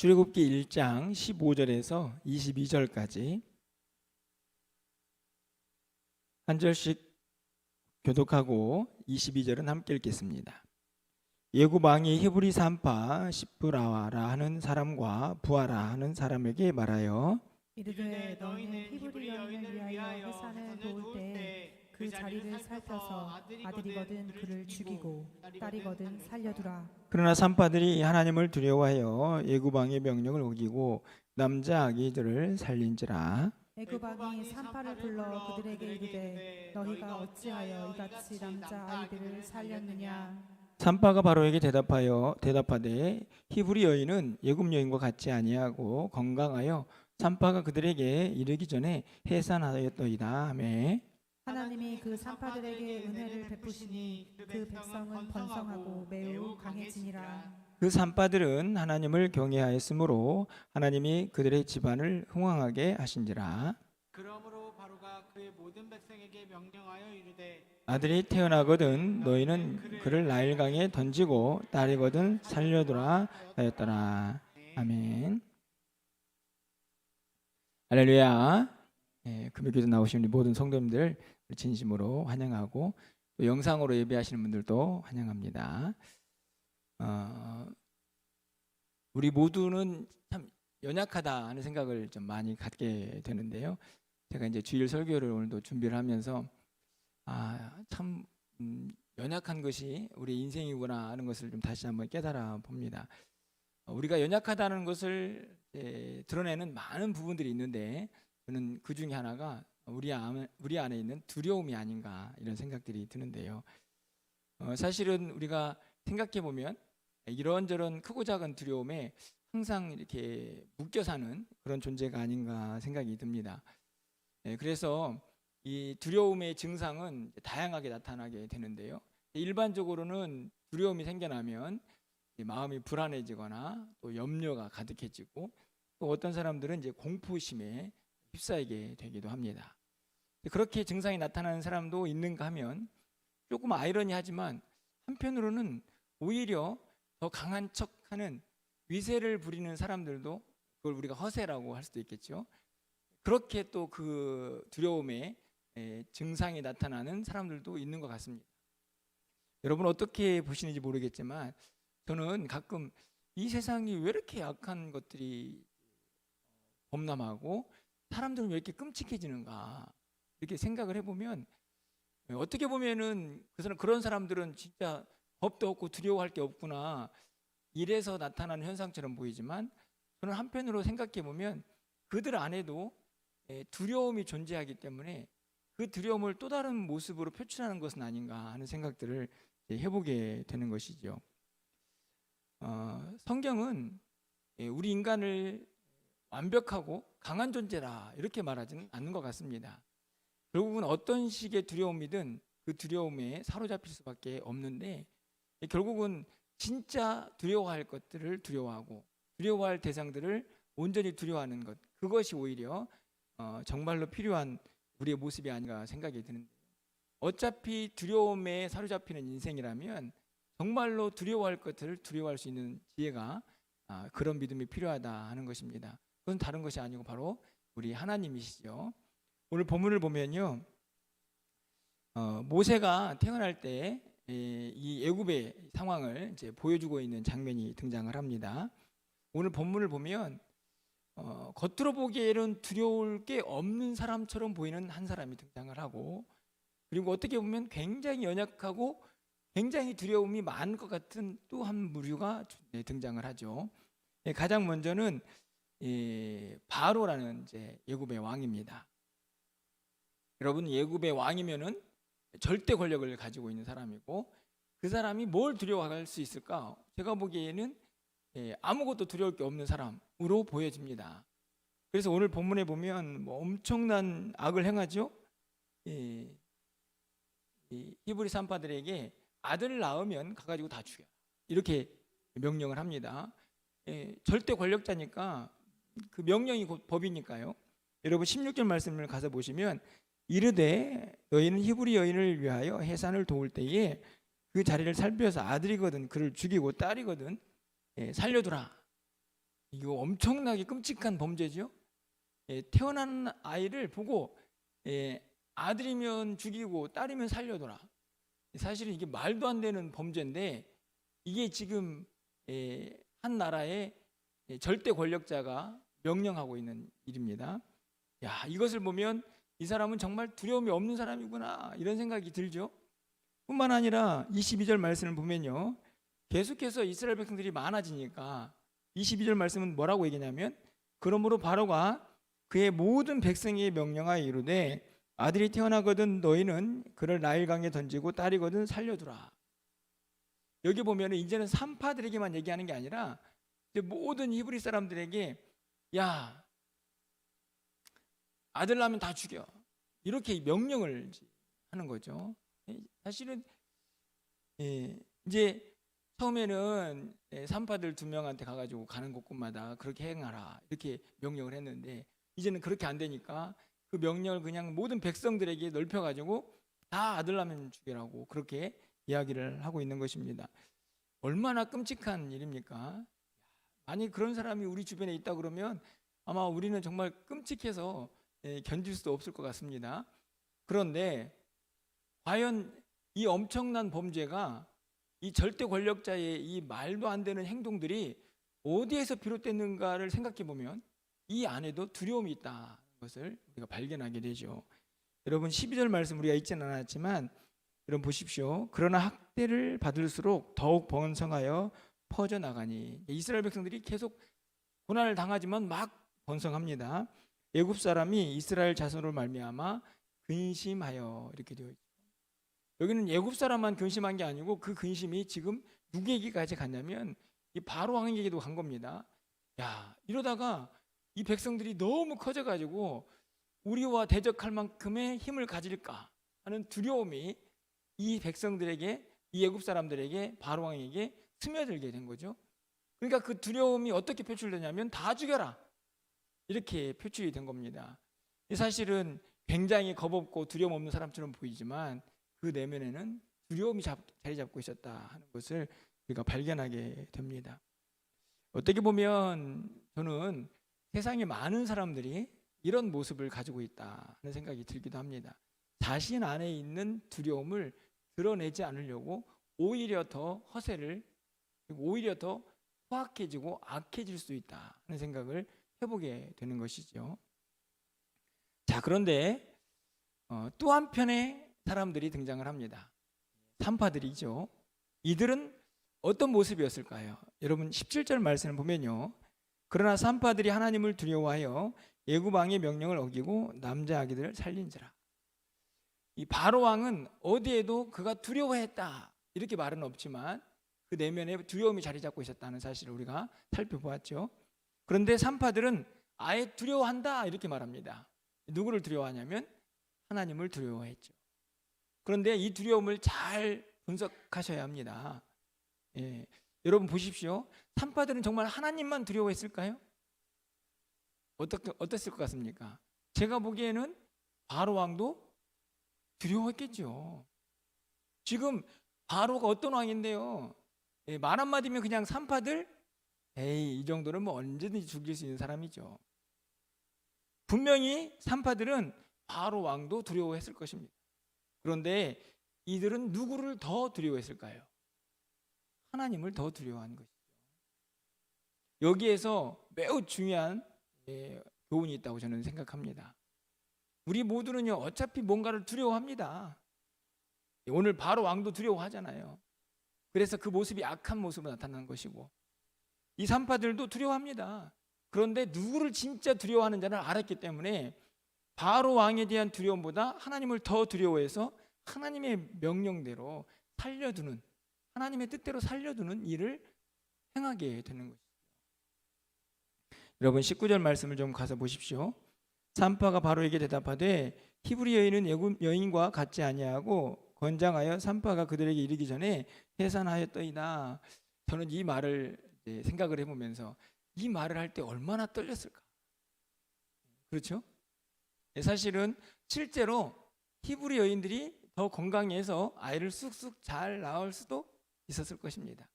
출애굽기 1장 15절에서 22절까지 한 절씩 교독하고 22절은 함께 읽겠습니다. 예굽 왕이 히브리 산파 시브라라 하는 사람과 부하라 하는 사람에게 말하여 이르되 너희는 히브리 여인을 위하여 해산을 도울 때 그 자리를 살펴서 아들이거든 그를 죽이고 딸이거든 살려두라. 그러나 산파들이 하나님을 두려워하여 예굽 왕의 명령을 어기고 남자 아기들을 살린지라. 애굽 왕이 산파를 불러 그들에게 이르되 너희가 어찌하여 이같이 남자 아이들을 살렸느냐. 산파가 바로에게 대답하되 히브리 여인은 예굽 여인과 같지 아니하고 건강하여 산파가 그들에게 이르기 전에 해산하였더이다 하매 하나님이 그 산파들에게 은혜를 베푸시니 그 백성은 번성하고 매우 강해지니라. 그 산파들은 하나님을 경외하였으므로 하나님이 그들의 집안을 흥왕하게 하신지라. 그러므로 바로가 그의 모든 백성에게 명령하여 이르되 아들이 태어나거든 너희는 그를 나일강에 던지고 딸이거든 살려두라 하였더라. 아멘. 할렐루야. 금요기도 나오신 우리 모든 성도님들 진심으로 환영하고 또 영상으로 예배하시는 분들도 환영합니다. 우리 모두는 참 연약하다 하는 생각을 좀 많이 갖게 되는데요. 제가 이제 주일 설교를 오늘도 준비를 하면서 참 연약한 것이 우리 인생이구나 하는 것을 좀 다시 한번 깨달아 봅니다. 우리가 연약하다는 것을 드러내는 많은 부분들이 있는데 저는 그 중에 하나가 우리 안에 있는 두려움이 아닌가 이런 생각들이 드는데요. 사실은 우리가 생각해 보면 이런저런 크고 작은 두려움에 항상 이렇게 묶여 사는 그런 존재가 아닌가 생각이 듭니다. 그래서 이 두려움의 증상은 다양하게 나타나게 되는데요. 일반적으로는 두려움이 생겨나면 마음이 불안해지거나 또 염려가 가득해지고 또 어떤 사람들은 이제 공포심에 휩싸이게 되기도 합니다. 그렇게 증상이 나타나는 사람도 있는가 하면 조금 아이러니하지만 한편으로는 오히려 더 강한 척하는 위세를 부리는 사람들도 그걸 우리가 허세라고 할 수도 있겠죠. 그렇게 또 그 두려움의 증상이 나타나는 사람들도 있는 것 같습니다. 여러분 어떻게 보시는지 모르겠지만 저는 가끔 이 세상이 왜 이렇게 약한 것들이 범람하고 사람들은 왜 이렇게 끔찍해지는가 이렇게 생각을 해보면 어떻게 보면은 그런 사람들은 진짜 겁도 없고 두려워할 게 없구나 이래서 나타나는 현상처럼 보이지만 저는 한편으로 생각해 보면 그들 안에도 두려움이 존재하기 때문에 그 두려움을 또 다른 모습으로 표출하는 것은 아닌가 하는 생각들을 해보게 되는 것이죠. 성경은 우리 인간을 완벽하고 강한 존재라 이렇게 말하지는 않는 것 같습니다. 결국은 어떤 식의 두려움이든 그 두려움에 사로잡힐 수밖에 없는데 결국은 진짜 두려워할 것들을 두려워하고 두려워할 대상들을 온전히 두려워하는 것 그것이 오히려 정말로 필요한 우리의 모습이 아닌가 생각이 드는데 어차피 두려움에 사로잡히는 인생이라면 정말로 두려워할 것들을 두려워할 수 있는 지혜가 그런 믿음이 필요하다 하는 것입니다. 그건 다른 것이 아니고 바로 우리 하나님이시죠. 오늘 본문을 보면요, 모세가 태어날 때 이 애굽의 상황을 이제 보여주고 있는 장면이 등장을 합니다. 오늘 본문을 보면 겉으로 보기에는 두려울 게 없는 사람처럼 보이는 한 사람이 등장을 하고 그리고 어떻게 보면 굉장히 연약하고 굉장히 두려움이 많은 것 같은 또 한 무리가 등장을 하죠. 가장 먼저는 바로라는 이제 애굽의 왕입니다. 여러분 애굽의 왕이면은 절대 권력을 가지고 있는 사람이고 그 사람이 뭘 두려워할 수 있을까? 제가 보기에는 아무것도 두려울 게 없는 사람으로 보여집니다. 그래서 오늘 본문에 보면 엄청난 악을 행하죠. 히브리 산파들에게 아들을 낳으면 가가지고 다 죽여 이렇게 명령을 합니다. 절대 권력자니까 그 명령이 곧 법이니까요. 여러분 16절 말씀을 가서 보시면 이르되 너희는 히브리 여인을 위하여 해산을 도울 때에 그 자리를 살펴서 아들이거든 그를 죽이고 딸이거든 살려두라. 이거 엄청나게 끔찍한 범죄죠. 태어난 아이를 보고 아들이면 죽이고 딸이면 살려둬라. 사실은 이게 말도 안 되는 범죄인데 이게 지금 한 나라의 절대 권력자가 명령하고 있는 일입니다. 야, 이것을 보면 이 사람은 정말 두려움이 없는 사람이구나 이런 생각이 들죠. 뿐만 아니라 22절 말씀을 보면요, 계속해서 이스라엘 백성들이 많아지니까 22절 말씀은 뭐라고 얘기냐면, 그러므로 바로가 그의 모든 백성에게 명령하여 이르되 아들이 태어나거든 너희는 그를 나일강에 던지고 딸이거든 살려두라. 여기 보면 이제는 산파들에게만 얘기하는 게 아니라 이제 모든 히브리 사람들에게, 야, 아들 낳으면 다 죽여, 이렇게 명령을 하는 거죠. 사실은 이제 처음에는 산파들 2명한테 가가지고 가는 곳곳마다 그렇게 행하라 이렇게 명령을 했는데, 이제는 그렇게 안 되니까 그 명령을 그냥 모든 백성들에게 넓혀가지고 다 아들 낳으면 죽이라고 그렇게 이야기를 하고 있는 것입니다. 얼마나 끔찍한 일입니까? 만약 그런 사람이 우리 주변에 있다 그러면 아마 우리는 정말 끔찍해서 견딜 수도 없을 것 같습니다. 그런데 과연 이 엄청난 범죄가, 이 절대 권력자의 이 말도 안 되는 행동들이 어디에서 비롯됐는가를 생각해 보면 이 안에도 두려움이 있다는 것을 우리가 발견하게 되죠. 여러분 12절 말씀 우리가 읽지는 않았지만 여러분 보십시오. 그러나 학대를 받을수록 더욱 번성하여 퍼져나가니, 이스라엘 백성들이 계속 고난을 당하지만 막 번성합니다. 애굽 사람이 이스라엘 자손으로 말미암아 근심하여, 이렇게 되어 있죠. 여기는 애굽 사람만 근심한 게 아니고 그 근심이 지금 누구에게까지 갔냐면 이 바로 왕에게도 간 겁니다. 야, 이러다가 이 백성들이 너무 커져가지고 우리와 대적할 만큼의 힘을 가질까 하는 두려움이 이 백성들에게, 이 애굽 사람들에게, 바로 왕에게 스며들게 된 거죠. 그러니까 그 두려움이 어떻게 표출되냐면 다 죽여라 이렇게 표출이 된 겁니다. 사실은 굉장히 겁없고 두려움 없는 사람처럼 보이지만 그 내면에는 두려움이 자리 잡고 있었다 하는 것을 우리가 발견하게 됩니다. 어떻게 보면 저는 세상에 많은 사람들이 이런 모습을 가지고 있다 하는 생각이 들기도 합니다. 자신 안에 있는 두려움을 드러내지 않으려고 오히려 더 허세를, 오히려 더 포악해지고 악해질 수 있다 하는 생각을 해보게 되는 것이죠. 자, 그런데 또 한편의 사람들이 등장을 합니다. 산파들이죠. 이들은 어떤 모습이었을까요? 여러분 17절 말씀을 보면요, 그러나 산파들이 하나님을 두려워하여 애굽 왕의 명령을 어기고 남자 아기들을 살린지라. 이 바로 왕은 어디에도 그가 두려워했다 이렇게 말은 없지만 그 내면에 두려움이 자리 잡고 있었다는 사실을 우리가 살펴보았죠. 그런데 산파들은 아예 두려워한다 이렇게 말합니다. 누구를 두려워하냐면 하나님을 두려워했죠. 그런데 이 두려움을 잘 분석하셔야 합니다. 여러분 보십시오. 산파들은 정말 하나님만 두려워했을까요? 어땠을 것 같습니까? 제가 보기에는 바로 왕도 두려워했겠죠. 지금 바로가 어떤 왕인데요, 말 한마디면 그냥 산파들, 에이, 이 정도는 뭐 언제든지 죽일 수 있는 사람이죠. 분명히 산파들은 바로 왕도 두려워했을 것입니다. 그런데 이들은 누구를 더 두려워했을까요? 하나님을 더 두려워한 것이죠. 여기에서 매우 중요한 교훈이 있다고 저는 생각합니다. 우리 모두는요, 어차피 뭔가를 두려워합니다. 오늘 바로 왕도 두려워하잖아요. 그래서 그 모습이 악한 모습으로 나타나는 것이고, 이 산파들도 두려워합니다. 그런데 누구를 진짜 두려워하는지를 알았기 때문에 바로 왕에 대한 두려움보다 하나님을 더 두려워해서 하나님의 명령대로 살려두는, 하나님의 뜻대로 살려두는 일을 행하게 되는 것이죠. 여러분 19절 말씀을 좀 가서 보십시오. 산파가 바로에게 대답하되 히브리 여인은 애굽 여인과 같지 아니하고 권장하여 산파가 그들에게 이르기 전에 해산하였더이다. 저는 이 말을 생각을 해보면서 이 말을 할 때 얼마나 떨렸을까. 그렇죠? 사실은 실제로 히브리 여인들이 더 건강해서 아이를 쑥쑥 잘 낳을 수도 있었을 것입니다.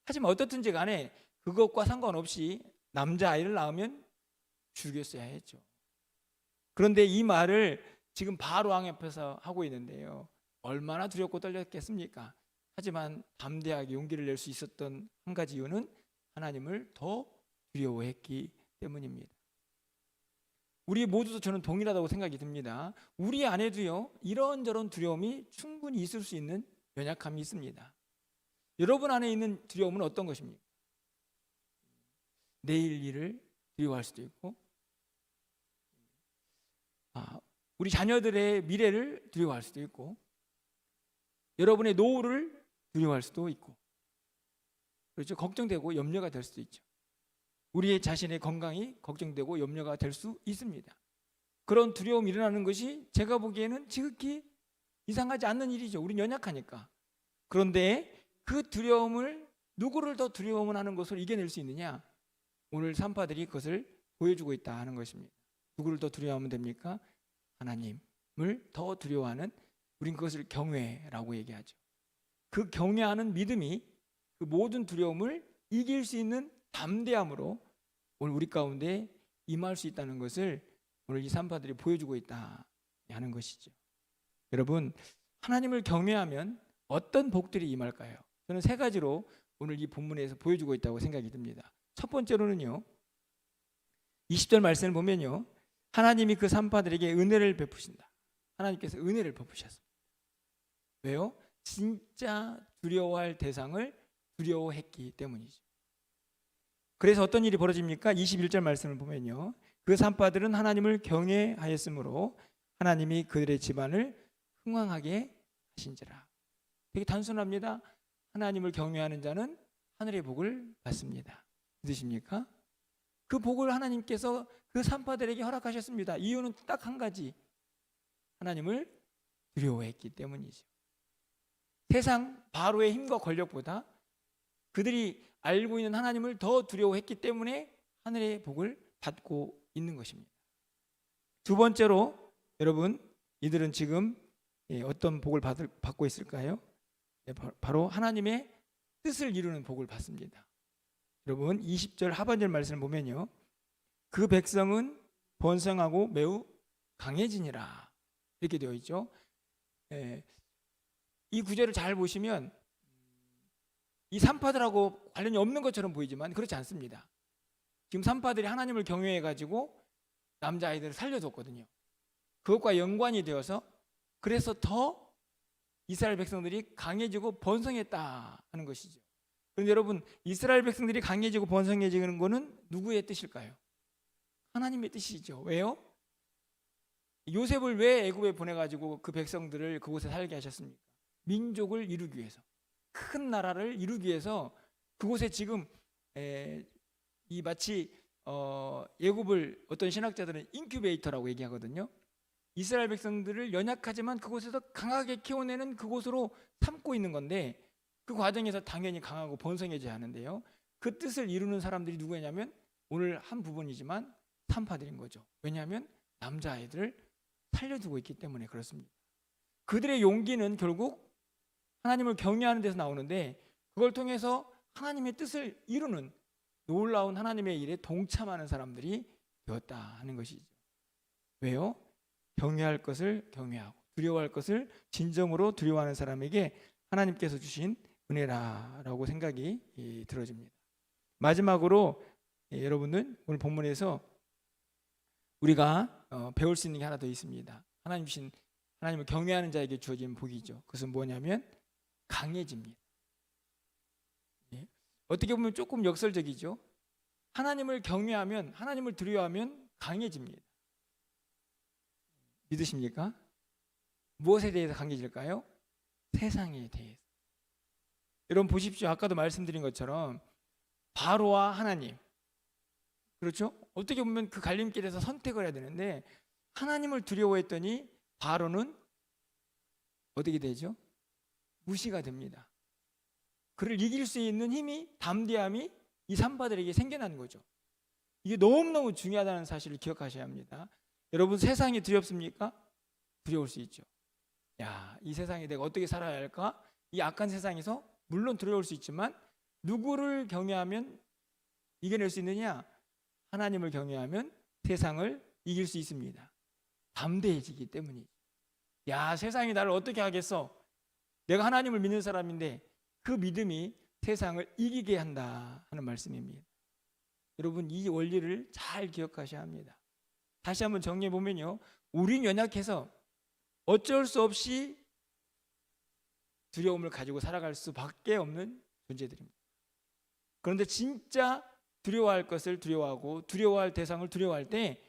하지만 어떻든지 간에 그것과 상관없이 남자아이를 낳으면 죽였어야 했죠. 그런데 이 말을 지금 바로 왕 앞에서 하고 있는데요. 얼마나 두렵고 떨렸겠습니까? 하지만 담대하게 용기를 낼 수 있었던 한 가지 이유는 하나님을 더 두려워했기 때문입니다. 우리 모두도 저는 동일하다고 생각이 듭니다. 우리 안에도요, 이런저런 두려움이 충분히 있을 수 있는 연약함이 있습니다. 여러분 안에 있는 두려움은 어떤 것입니까? 내일 일을 두려워할 수도 있고, 우리 자녀들의 미래를 두려워할 수도 있고, 여러분의 노후를 두려워할 수도 있고, 그렇죠? 걱정되고 염려가 될 수도 있죠. 우리의 자신의 건강이 걱정되고 염려가 될 수 있습니다. 그런 두려움이 일어나는 것이 제가 보기에는 지극히 이상하지 않는 일이죠. 우린 연약하니까. 그런데 그 두려움을, 누구를 더 두려움을 하는 것을 이겨낼 수 있느냐? 오늘 산파들이 그것을 보여주고 있다 하는 것입니다. 누구를 더 두려워하면 됩니까? 하나님을 더 두려워하는, 우린 그것을 경외라고 얘기하죠. 그 경외하는 믿음이 그 모든 두려움을 이길 수 있는 담대함으로 오늘 우리 가운데 임할 수 있다는 것을 오늘 이 산파들이 보여주고 있다 하는 것이죠. 여러분, 하나님을 경외하면 어떤 복들이 임할까요? 저는 세 가지로 오늘 이 본문에서 보여주고 있다고 생각이 듭니다. 첫 번째로는요, 20절 말씀을 보면요, 하나님이 그 산파들에게 은혜를 베푸신다. 하나님께서 은혜를 베푸셨습니다. 왜요? 진짜 두려워할 대상을 두려워했기 때문이죠. 그래서 어떤 일이 벌어집니까? 21절 말씀을 보면요, 그 산파들은 하나님을 경외하였으므로 하나님이 그들의 집안을 흥왕하게 하신지라. 되게 단순합니다. 하나님을 경외하는 자는 하늘의 복을 받습니다. 믿으십니까? 그 복을 하나님께서 그 산파들에게 허락하셨습니다. 이유는 딱 한 가지, 하나님을 두려워했기 때문이죠. 세상 바로의 힘과 권력보다 그들이 알고 있는 하나님을 더 두려워했기 때문에 하늘의 복을 받고 있는 것입니다. 두 번째로, 여러분, 이들은 지금 어떤 복을 받고 있을까요? 바로 하나님의 뜻을 이루는 복을 받습니다. 여러분, 20절 하반절 말씀을 보면요, 그 백성은 번성하고 매우 강해지니라 이렇게 되어 있죠. 이 구절을 잘 보시면 이 산파들하고 관련이 없는 것처럼 보이지만 그렇지 않습니다. 지금 산파들이 하나님을 경외해가지고 남자아이들을 살려줬거든요. 그것과 연관이 되어서 그래서 더 이스라엘 백성들이 강해지고 번성했다 하는 것이죠. 그런데 여러분, 이스라엘 백성들이 강해지고 번성해지는 것은 누구의 뜻일까요? 하나님의 뜻이죠. 왜요? 요셉을 왜 애굽에 보내가지고 그 백성들을 그곳에 살게 하셨습니까? 민족을 이루기 위해서, 큰 나라를 이루기 위해서. 그곳에 지금 이 마치 애굽을 어떤 신학자들은 인큐베이터라고 얘기하거든요. 이스라엘 백성들을 연약하지만 그곳에서 강하게 키워내는 그곳으로 삼고 있는 건데, 그 과정에서 당연히 강하고 번성해져야 하는데요, 그 뜻을 이루는 사람들이 누구냐면 오늘 한 부분이지만 산파들인 거죠. 왜냐하면 남자아이들을 살려두고 있기 때문에 그렇습니다. 그들의 용기는 결국 하나님을 경외하는 데서 나오는데, 그걸 통해서 하나님의 뜻을 이루는 놀라운 하나님의 일에 동참하는 사람들이 되었다 하는 것이죠. 왜요? 경외할 것을 경외하고 두려워할 것을 진정으로 두려워하는 사람에게 하나님께서 주신 은혜라고 생각이 들어집니다. 마지막으로 여러분들, 오늘 본문에서 우리가 배울 수 있는 게 하나 더 있습니다. 하나님을 경외하는 자에게 주어진 복이죠. 그것은 뭐냐면 강해집니다. 어떻게 보면 조금 역설적이죠. 하나님을 경외하면, 하나님을 두려워하면 강해집니다. 믿으십니까? 무엇에 대해서 강해질까요? 세상에 대해서. 여러분 보십시오. 아까도 말씀드린 것처럼 바로와 하나님, 그렇죠? 어떻게 보면 그 갈림길에서 선택을 해야 되는데 하나님을 두려워했더니 바로는 어떻게 되죠? 무시가 됩니다. 그를 이길 수 있는 힘이, 담대함이 이 산파들에게 생겨난 거죠. 이게 너무너무 중요하다는 사실을 기억하셔야 합니다. 여러분, 세상이 두렵습니까? 두려울 수 있죠. 이 세상에 내가 어떻게 살아야 할까? 이 악한 세상에서 물론 두려울 수 있지만 누구를 경외하면 이겨낼 수 있느냐? 하나님을 경외하면 세상을 이길 수 있습니다. 담대해지기 때문이죠. 야, 세상이 나를 어떻게 하겠어? 내가 하나님을 믿는 사람인데 그 믿음이 세상을 이기게 한다 하는 말씀입니다. 여러분, 이 원리를 잘 기억하셔야 합니다. 다시 한번 정리해 보면요, 우린 연약해서 어쩔 수 없이 두려움을 가지고 살아갈 수밖에 없는 존재들입니다. 그런데 진짜 두려워할 것을 두려워하고 두려워할 대상을 두려워할 때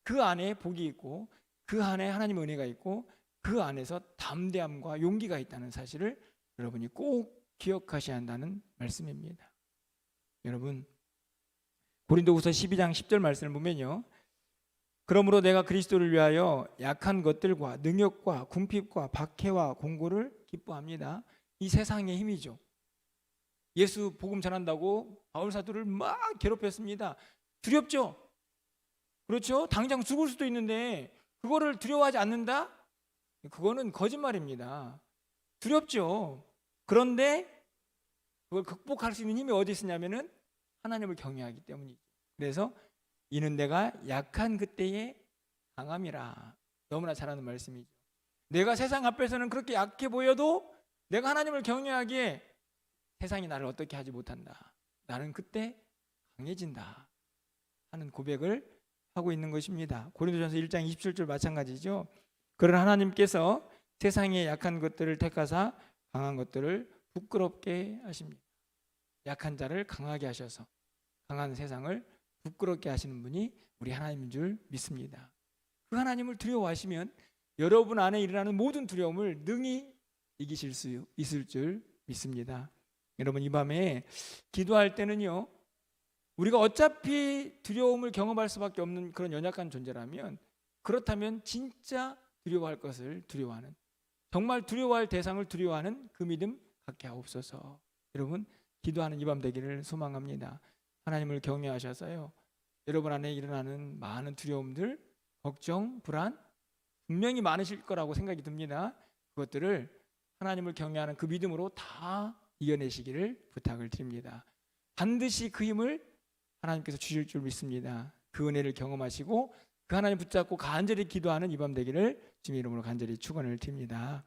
그 안에 복이 있고 그 안에 하나님의 은혜가 있고 그 안에서 담대함과 용기가 있다는 사실을 여러분이 꼭 기억하셔야 한다는 말씀입니다. 여러분, 고린도후서 12장 10절 말씀을 보면요, 그러므로 내가 그리스도를 위하여 약한 것들과 능욕과 궁핍과 박해와 공고를 기뻐합니다. 이 세상의 힘이죠. 예수 복음 전한다고 바울 사도를 막 괴롭혔습니다. 두렵죠? 그렇죠? 당장 죽을 수도 있는데 그거를 두려워하지 않는다? 그거는 거짓말입니다. 두렵죠. 그런데 그걸 극복할 수 있는 힘이 어디 있으냐면은 하나님을 경외하기 때문이죠. 그래서 이는 내가 약한 그때의 강함이라. 너무나 잘 아는 말씀이죠. 내가 세상 앞에서는 그렇게 약해 보여도 내가 하나님을 경외하기에 세상이 나를 어떻게 하지 못한다. 나는 그때 강해진다 하는 고백을 하고 있는 것입니다. 고린도전서 1장 27절 마찬가지죠. 그러나 하나님께서 세상의 약한 것들을 택하사 강한 것들을 부끄럽게 하십니다. 약한 자를 강하게 하셔서 강한 세상을 부끄럽게 하시는 분이 우리 하나님인 줄 믿습니다. 그 하나님을 두려워하시면 여러분 안에 일어나는 모든 두려움을 능히 이기실 수 있을 줄 믿습니다. 여러분, 이 밤에 기도할 때는요, 우리가 어차피 두려움을 경험할 수밖에 없는 그런 연약한 존재라면, 그렇다면 진짜 두려워할 것을 두려워하는, 정말 두려워할 대상을 두려워하는 그 믿음 갖게 하옵소서. 여러분, 기도하는 이 밤 되기를 소망합니다. 하나님을 경외하셔서요, 여러분 안에 일어나는 많은 두려움들, 걱정, 불안 분명히 많으실 거라고 생각이 듭니다. 그것들을 하나님을 경외하는 그 믿음으로 다 이겨내시기를 부탁을 드립니다. 반드시 그 힘을 하나님께서 주실 줄 믿습니다. 그 은혜를 경험하시고 그 하나님 붙잡고 간절히 기도하는 이 밤 되기를 주님의 이름으로 간절히 축원을 드립니다.